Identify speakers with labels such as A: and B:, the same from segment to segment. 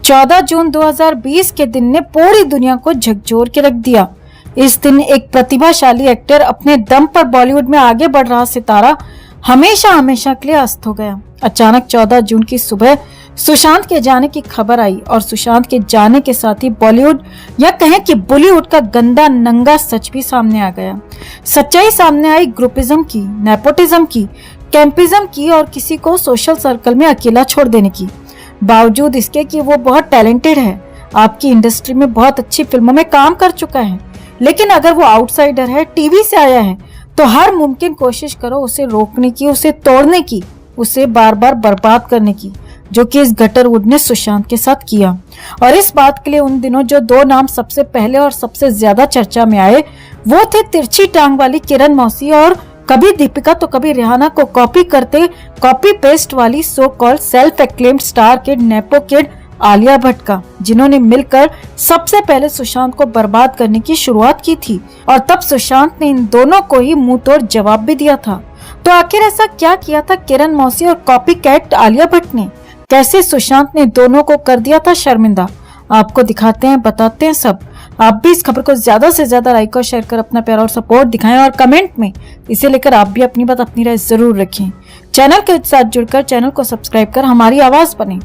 A: 14 जून 2020 के दिन ने पूरी दुनिया को झकझोर के रख दिया। इस दिन एक प्रतिभाशाली एक्टर, अपने दम पर बॉलीवुड में आगे बढ़ रहा सितारा हमेशा हमेशा के लिए अस्त हो गया। अचानक 14 जून की सुबह सुशांत के जाने की खबर आई और सुशांत के जाने के साथ ही बॉलीवुड या कहें कि बॉलीवुड का गंदा नंगा सच भी सामने आ गया। सच्चाई सामने आई ग्रुपिज्म की, नेपोटिज्म की, कैंपिज्म की और किसी को सोशल सर्कल में अकेला छोड़ देने की। बावजूद इसके कि वो बहुत टैलेंटेड है, आपकी इंडस्ट्री में बहुत अच्छी फिल्मों में काम कर चुका है, लेकिन अगर वो आउटसाइडर है, टीवी से आया है, तो हर मुमकिन कोशिश करो उसे रोकने की, उसे तोड़ने की, उसे बार बार बर्बाद करने की, जो कि इस गटरवुड ने सुशांत के साथ किया। और इस बात के लिए उन दिनों जो दो नाम सबसे पहले और सबसे ज्यादा चर्चा में आए वो थे तिरछी टांग वाली किरण मौसी और कभी दीपिका तो कभी रिहाना को कॉपी करते कॉपी पेस्ट वाली so called self acclaimed star kid nepo kid Alia Bhatt का, जिन्होंने मिलकर सबसे पहले सुशांत को बर्बाद करने की शुरुआत की थी। और तब सुशांत ने इन दोनों को ही मुंह तोड़ जवाब भी दिया था। तो आखिर ऐसा क्या किया था किरण मौसी और कॉपी कैट आलिया भट्ट ने? कैसे सुशांत ने दोनों को कर दिया था शर्मिंदा? आपको दिखाते हैं, बताते हैं सब। आप भी इस खबर को ज्यादा से ज्यादा लाइक और शेयर कर अपना प्यार और सपोर्ट दिखाएं और कमेंट में इसे लेकर आप भी अपनी बात, अपनी राय जरूर रखें। चैनल के साथ जुड़कर चैनल को सब्सक्राइब कर हमारी आवाज बने।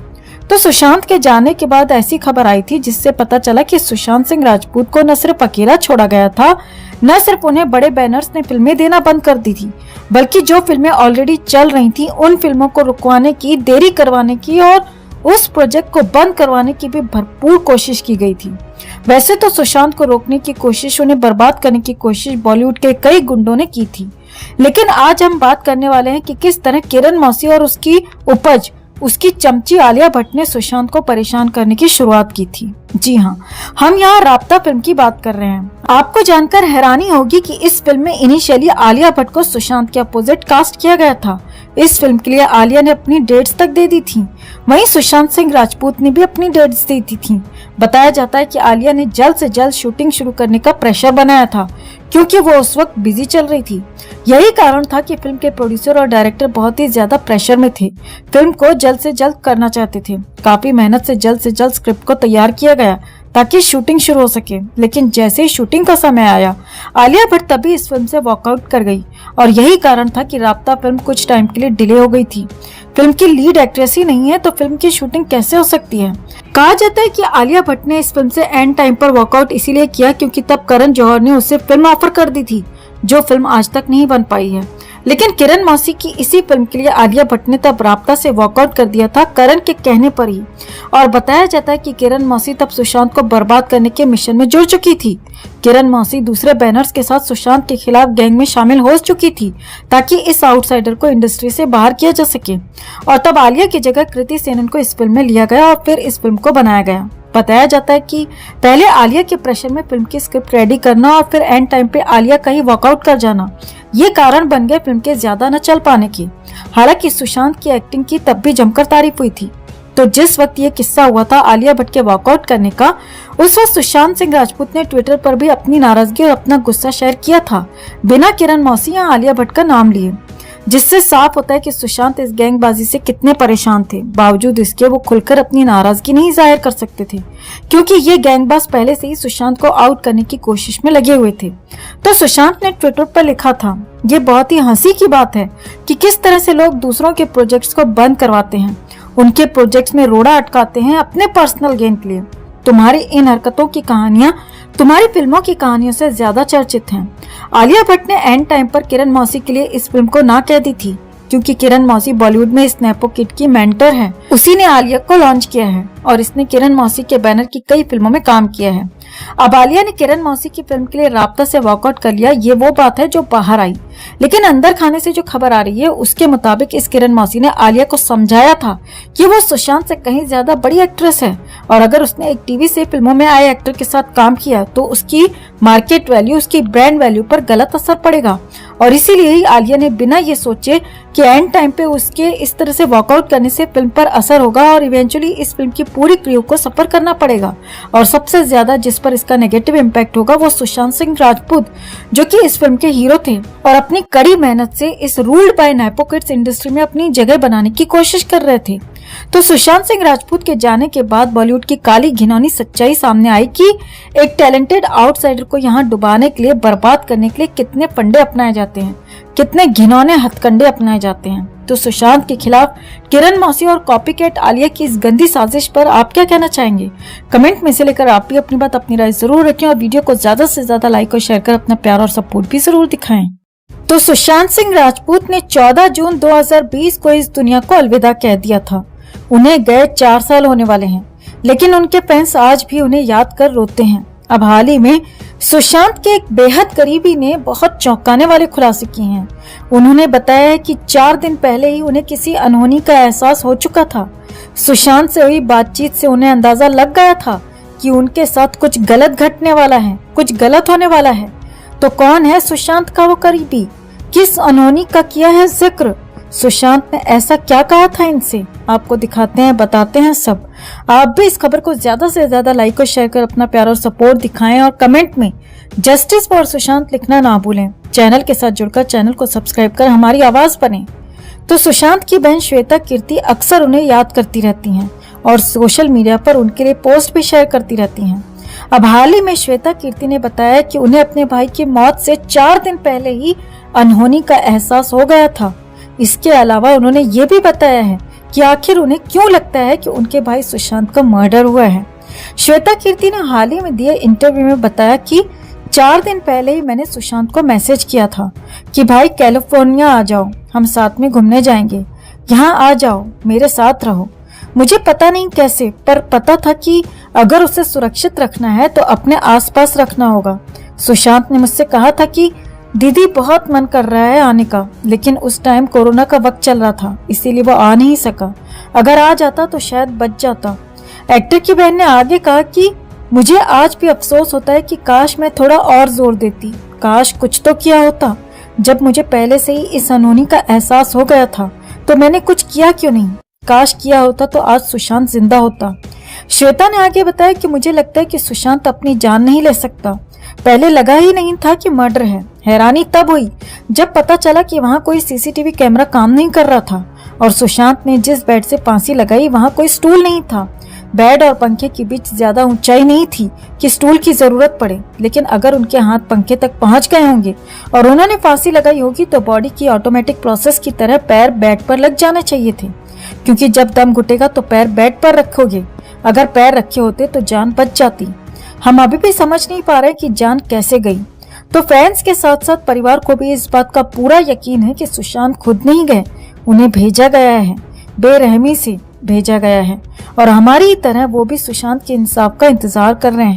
A: तो सुशांत के जाने के बाद ऐसी खबर आई थी जिससे पता चला कि सुशांत सिंह राजपूत को न सिर्फ अकेला छोड़ा गया था, न सिर्फ उन्हें बड़े बैनर्स ने फिल्में देना बंद कर दी थी, बल्कि जो फिल्में ऑलरेडी चल रही थी उन फिल्मों को रुकवाने की, देरी करवाने की और उस प्रोजेक्ट को बंद करवाने की भी भरपूर कोशिश की गई थी। वैसे तो सुशांत को रोकने की कोशिश, उन्हें बर्बाद करने की कोशिश बॉलीवुड के कई गुंडों ने की थी, लेकिन आज हम बात करने वाले हैं कि किस तरह किरण मौसी और उसकी उपज, उसकी चमची आलिया भट्ट ने सुशांत को परेशान करने की शुरुआत की थी। जी हाँ, हम यहाँ राब्ता फिल्म की बात कर रहे हैं। आपको जानकर हैरानी होगी कि इस फिल्म में इनिशियली आलिया भट्ट को सुशांत के अपोजिट कास्ट किया गया था। इस फिल्म के लिए आलिया ने अपनी डेट्स तक दे दी थी, वहीं सुशांत सिंह राजपूत ने भी अपनी डेट्स दे दी थी। बताया जाता है कि आलिया ने जल्द से जल्द शूटिंग शुरू करने का प्रेशर बनाया था, क्योंकि वो उस वक्त बिजी चल रही थी। यही कारण था कि फिल्म के प्रोड्यूसर और डायरेक्टर बहुत ही ज्यादा प्रेशर में थे, फिल्म को जल्द से जल्द करना चाहते थे। काफी मेहनत से जल्द स्क्रिप्ट को तैयार किया गया ताकि शूटिंग शुरू हो सके, लेकिन जैसे ही शूटिंग का समय आया, आलिया भट्ट तभी इस फिल्म से वॉकआउट कर गई और यही कारण था कि राब्ता फिल्म कुछ टाइम के लिए डिले हो गई थी। फिल्म की लीड एक्ट्रेस ही नहीं है तो फिल्म की शूटिंग कैसे हो सकती है? कहा जाता है कि आलिया भट्ट ने इस फिल्म से एंड टाइम पर वॉकआउट इसीलिए किया क्योंकि तब करण जौहर ने उसे फिल्म ऑफर कर दी थी, जो फिल्म आज तक नहीं बन पाई है। लेकिन किरण मौसी की इसी फिल्म के लिए आलिया भट्ट ने तब राब्ता से वॉकआउट कर दिया था, करण के कहने पर ही। और बताया जाता है कि किरण मौसी तब सुशांत को बर्बाद करने के मिशन में जुड़ चुकी थी। किरण मौसी दूसरे बैनर्स के साथ सुशांत के खिलाफ गैंग में शामिल हो चुकी थी ताकि इस आउटसाइडर को इंडस्ट्री से बाहर किया जा सके। और तब आलिया की जगह कृति सेनन को इस फिल्म में लिया गया और फिर इस फिल्म को बनाया गया। बताया जाता है कि पहले आलिया के प्रेशर में फिल्म की स्क्रिप्ट रेडी करना और फिर एंड टाइम पे आलिया का ही वॉकआउट कर जाना, ये कारण बन गए फिल्म के ज्यादा न चल पाने की। हालांकि सुशांत की एक्टिंग की तब भी जमकर तारीफ हुई थी। तो जिस वक्त ये किस्सा हुआ था आलिया भट्ट के वॉकआउट करने का, उस वक्त सुशांत सिंह राजपूत ने ट्विटर पर भी अपनी नाराजगी और अपना गुस्सा शेयर किया था, बिना किरण मौसी या आलिया भट्ट का नाम लिए, जिससे साफ होता है कि सुशांत इस गैंगबाजी से कितने परेशान थे। बावजूद इसके वो खुलकर अपनी नाराजगी नहीं जाहिर कर सकते थे, क्योंकि ये गैंगबाज पहले से ही सुशांत को आउट करने की कोशिश में लगे हुए थे। तो सुशांत ने ट्विटर पर लिखा था, ये बहुत ही हंसी की बात है कि किस तरह से लोग दूसरों के प्रोजेक्ट्स को बंद करवाते हैं, उनके प्रोजेक्ट्स में रोड़ा अटकाते हैं अपने पर्सनल गेन के लिए। तुम्हारी इन हरकतों की कहानियां तुम्हारी फिल्मों की कहानियों से ज्यादा चर्चित हैं। आलिया भट्ट ने एंड टाइम पर किरण मौसी के लिए इस फिल्म को ना कह दी थी, क्योंकि किरण मौसी बॉलीवुड में इस नेपो किड की मेंटर है। उसी ने आलिया को लॉन्च किया है और इसने किरण मौसी के बैनर की कई फिल्मों में काम किया है। अब आलिया ने किरण मौसी की फिल्म के लिए राब्ता से वॉकआउट कर लिया, ये वो बात है जो बाहर आई, लेकिन अंदर खाने से जो खबर आ रही है उसके मुताबिक इस किरण मौसी ने आलिया को समझाया था कि वो सुशांत से कहीं ज्यादा बड़ी एक्ट्रेस है और अगर उसने एक टीवी से फिल्मों में आए एक्टर के साथ काम किया तो उसकी मार्केट वैल्यू, उसकी ब्रांड वैल्यू पर गलत असर पड़ेगा। और इसीलिए ही आलिया ने बिना ये सोचे कि एंड टाइम पे उसके इस तरह से वॉकआउट करने से फिल्म पर असर होगा और इवेंचुअली इस फिल्म की पूरी क्रू को सफर करना पड़ेगा। और सबसे ज्यादा जिस पर इसका नेगेटिव इम्पैक्ट होगा वो सुशांत सिंह राजपूत, जो कि इस फिल्म के हीरो थे और अपनी कड़ी मेहनत से इस ruled by nepo kids industry में अपनी जगह बनाने की कोशिश कर रहे थे। तो सुशांत सिंह राजपूत के जाने के बाद बॉलीवुड की काली घिनौनी सच्चाई सामने आई कि एक टैलेंटेड आउटसाइडर को यहाँ डुबाने के लिए, बर्बाद करने के लिए कितने फंडे अपनाए जाते हैं, कितने घिनौने हथकंडे अपनाए जाते हैं। तो सुशांत के खिलाफ किरण मौसी और कॉपीकैट आलिया की इस गंदी साजिश पर आप क्या कहना चाहेंगे? कमेंट में से लेकर आप भी अपनी बात, अपनी राय जरूर रखें और वीडियो को ज्यादा से ज्यादा लाइक और शेयर कर अपना प्यार और सपोर्ट भी जरूर दिखाएं। तो सुशांत सिंह राजपूत ने 14 जून 2020 को इस दुनिया को अलविदा कह दिया था। उन्हें गए 4 साल होने वाले हैं, लेकिन उनके फैंस आज भी उन्हें याद कर रोते हैं। अब हाल ही में सुशांत के एक बेहद करीबी ने बहुत चौंकाने वाले खुलासे किए हैं। उन्होंने बताया है कि 4 दिन पहले ही उन्हें किसी अनहोनी का एहसास हो चुका था। सुशांत से हुई बातचीत से उन्हें अंदाजा लग गया था कि उनके साथ कुछ गलत घटने वाला है, कुछ गलत होने वाला है। तो कौन है सुशांत का वो करीबी? किस अनहोनी का किया है जिक्र? सुशांत ने ऐसा क्या कहा था इनसे? आपको दिखाते हैं, बताते हैं सब। आप भी इस खबर को ज्यादा से ज्यादा लाइक और शेयर कर अपना प्यार और सपोर्ट दिखाएं और कमेंट में जस्टिस फॉर सुशांत लिखना ना भूलें। चैनल के साथ जुड़कर चैनल को सब्सक्राइब कर हमारी आवाज बने। तो सुशांत की बहन श्वेता कीर्ति अक्सर उन्हें याद करती रहती हैं और सोशल मीडिया पर उनके लिए पोस्ट भी शेयर करती रहती हैं। अब हाल ही में श्वेता कीर्ति ने बताया कि उन्हें अपने भाई की मौत से 4 दिन पहले ही अनहोनी का एहसास हो गया था। इसके अलावा उन्होंने ये भी बताया है कि आखिर उन्हें क्यों लगता है कि उनके भाई सुशांत का मर्डर हुआ है। श्वेता कीर्ति ने हाल ही में दिए इंटरव्यू में बताया कि 4 दिन पहले ही मैंने सुशांत को मैसेज किया था कि भाई कैलिफोर्निया आ जाओ, हम साथ में घूमने जाएंगे, यहाँ आ जाओ, मेरे साथ रहो। मुझे पता नहीं कैसे, पर पता था कि अगर उसे सुरक्षित रखना है तो अपने आसपास रखना होगा। सुशांत ने मुझसे कहा था कि दीदी बहुत मन कर रहा है आने का, लेकिन उस टाइम कोरोना का वक्त चल रहा था, इसीलिए वो आ नहीं सका। अगर आ जाता तो शायद बच जाता। एक्टर की बहन ने आगे कहा कि मुझे आज भी अफसोस होता है कि काश मैं थोड़ा और जोर देती, काश कुछ तो किया होता। जब मुझे पहले से ही इस अनहोनी का एहसास हो गया था तो मैंने कुछ किया क्यों नहीं? काश किया होता तो आज सुशांत जिंदा होता। श्वेता ने आगे बताया कि मुझे लगता है कि सुशांत अपनी जान नहीं ले सकता। पहले लगा ही नहीं था कि मर्डर है। हैरानी तब हुई जब पता चला कि वहाँ कोई सीसीटीवी कैमरा काम नहीं कर रहा था और सुशांत ने जिस बेड से फांसी लगाई वहाँ कोई स्टूल नहीं था। बेड और पंखे के बीच ज्यादा ऊंचाई नहीं थी कि स्टूल की जरूरत पड़े, लेकिन अगर उनके हाथ पंखे तक पहुंच गए होंगे और उन्होंने फांसी लगाई होगी तो बॉडी की ऑटोमेटिक प्रोसेस की तरह पैर बेड पर लग जाने चाहिए थे, क्योंकि जब दम घुटेगा तो पैर बेड पर रखोगे। अगर पैर रखे होते तो जान बच जाती। हम अभी भी समझ नहीं पा रहे कि जान कैसे गई। तो फैंस के साथ साथ परिवार को भी इस बात का पूरा यकीन है कि सुशांत खुद नहीं गए, उन्हें भेजा गया है, बेरहमी से भेजा गया है और हमारी तरह वो भी सुशांत के इंसाफ का इंतजार कर रहे हैं।